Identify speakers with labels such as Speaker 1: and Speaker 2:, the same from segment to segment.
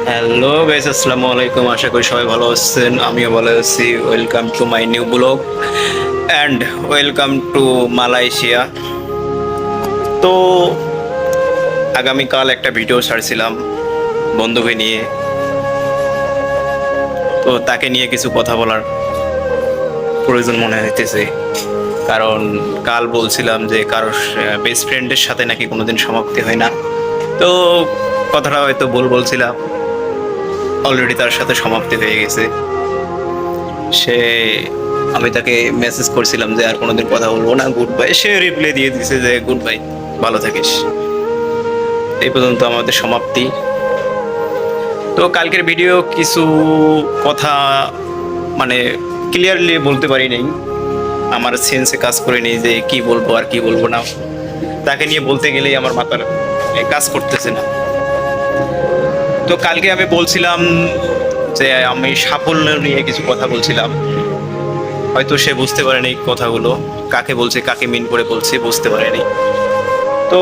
Speaker 1: Hello guys, আসসালামু আলাইকুম। আশা করি সবাই ভালো আছেন, আমিও ভালো আছি। Welcome to my new blog and welcome to Malaysia. তো আগামীকাল একটা ভিডিও ছাড়ছিলাম বন্ধুকে নিয়ে। তো তাকে নিয়ে কিছু কথা বলার প্রয়োজন মনে হইতেছে, কারণ কাল বলছিলাম যে কারোর বেস্ট ফ্রেন্ডের সাথে নাকি কোনোদিন সমাপ্তি হয় না। তো কথাটা হয়তো বলছিলাম, অলরেডি তার সাথে সমাপ্তি হয়ে গেছে। সে আমি তাকে মেসেজ করছিলাম যে আর কোনোদিন কথা বলবো না, গুড বাই। সে রিপ্লাই দিয়ে দিছে যে গুড বাই, ভালো থাকিস। এই পর্যন্ত আমাদের সমাপ্তি। তো কালকের ভিডিও কিছু কথা মানে ক্লিয়ারলি বলতে পারি নাই, আমার সেন্সে কাজ করে নেই যে কি বলবো আর কি বলবো না। তাকে নিয়ে বলতে গেলেই আমার মাথার কাজ করতেছে না। তো কালকে আমি বলছিলাম যে আমি সাফল্য নিয়ে কিছু কথা বলছিলাম, হয়তো সে বুঝতে পারেনি কথাগুলো, কাকে বলছে কাকে মিন করে বলছে বুঝতে পারেনি। তো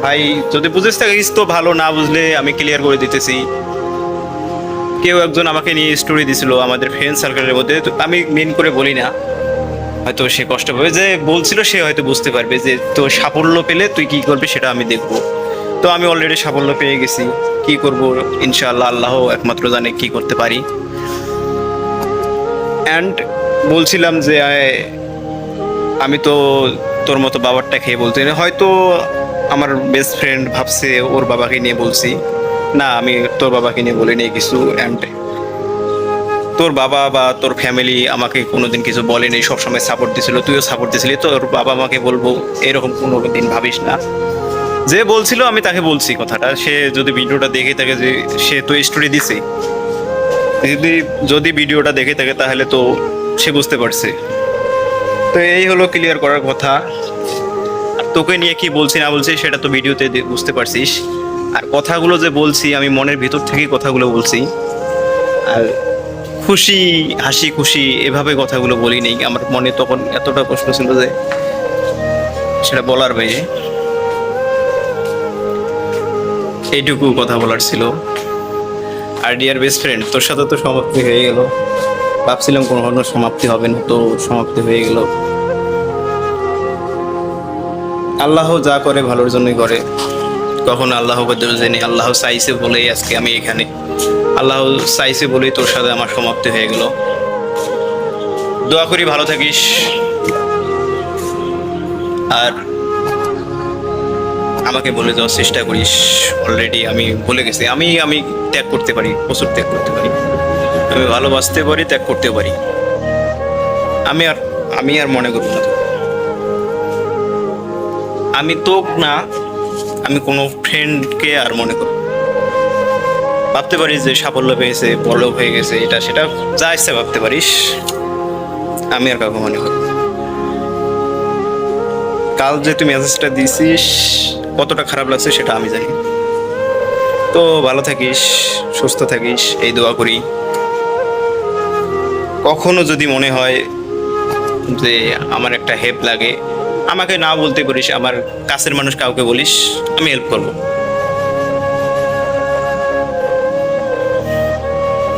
Speaker 1: ভাই, যদি বুঝিস থাকিস তো ভালো, না বুঝলে আমি ক্লিয়ার করে দিতেছি। কেউ একজন আমাকে নিয়ে স্টোরি দিছিল আমাদের ফ্রেন্ড সার্কেলের মধ্যে, তো আমি মিন করে বলি না, হয়তো সে কষ্ট পাবে। যে বলছিল সে হয়তো বুঝতে পারবে যে তো সাফল্য পেলে তুই কি করবি সেটা আমি দেখব। তো আমি অলরেডি সাফল্য পেয়ে গেছি, কি করব ইনশাআল্লাহ আল্লাহ একমাত্র জানে কি করতে পারি। অ্যান্ড বলছিলাম যে আমি তো তোর মতো বাবারটা খেয়ে বলতে হয়তো আমার বেস্ট ফ্রেন্ড ভাবছে ওর বাবাকে নিয়ে বলছি। না, আমি তোর বাবাকে নিয়ে বলিনি কিছু। অ্যান্ড তোর বাবা বা তোর ফ্যামিলি আমাকে কোনোদিন কিছু বলেনি, সবসময় সাপোর্ট দিছিল, তুইও সাপোর্ট দিছিলি। তোর বাবা আমাকে বলবো এরকম কোনো দিন ভাবিস না। যে বলছিল আমি তাকে বলছি কথাটা, সে যদি ভিডিওটা দেখে থাকে, যে সে তো স্টোরি দিছে, যদি যদি ভিডিওটা দেখে থাকে তাহলে তো সে বুঝতে পারছে। তো এই হলো ক্লিয়ার করার কথা। আর তোকে নিয়ে কি বলছি না বলছি সেটা তো ভিডিওতে বুঝতে পারছিস। আর কথাগুলো যে বলছি আমি মনের ভিতর থেকেই কথাগুলো বলছি। আর খুশি হাসি খুশি এভাবে কথাগুলো বলি নেই, আমার মনে তখন এতটা কষ্ট ছিল যে সেটা বলার বাইরে। এইটুকু কথা বলার ছিল। আর ডিয়ার বেস্ট ফ্রেন্ড, তোর সাথে তো সমাপ্তি হয়ে গেল। ভাবছিলাম কোনো সমাপ্তি হবে না, তো সমাপ্তি হয়ে গেল। আল্লাহ যা করে ভালোর জন্যই করে। কখন আল্লাহ জেনে, আল্লাহ চাইছে বলেই আজকে আমি এখানে, আল্লাহ চাইছে বলেই তোর সাথে আমার সমাপ্তি হয়ে গেল। দোয়া করি ভালো থাকিস। আর আমাকে বলে যাওয়ার চেষ্টা করিস। অলরেডি আমি ভুলে গেছি, আমি আমি ত্যাগ করতে পারি, প্রচুর ত্যাগ করতে পারি। আমি ভালোবাসতে পারি, ত্যাগ করতে পারি। আমি আর আমি আর মনে করবো না আমি তো না, আমি কোনো ফ্রেন্ডকে আর মনে করব। ভাবতে পারিস যে সাফল্য পেয়েছে, বড় হয়ে গেছে, এটা সেটা যা ইচ্ছে ভাবতে পারিস। আমি আর কাউকে মনে করব। কাল যে তুই মেসেজটা দিছিস কতটা খারাপ লাগছে সেটা আমি জানি। তো ভালো থাকিস, সুস্থ থাকিস, এই দোয়া করি। কখনো যদি মনে হয় যে আমার একটা হেল্প লাগে, আমাকে না বলতে পারিস, আমার কাছের মানুষ কাউকে বলিস, আমি হেল্প করবো।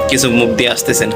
Speaker 1: কিছু মুখ দিয়ে আসতেছে না।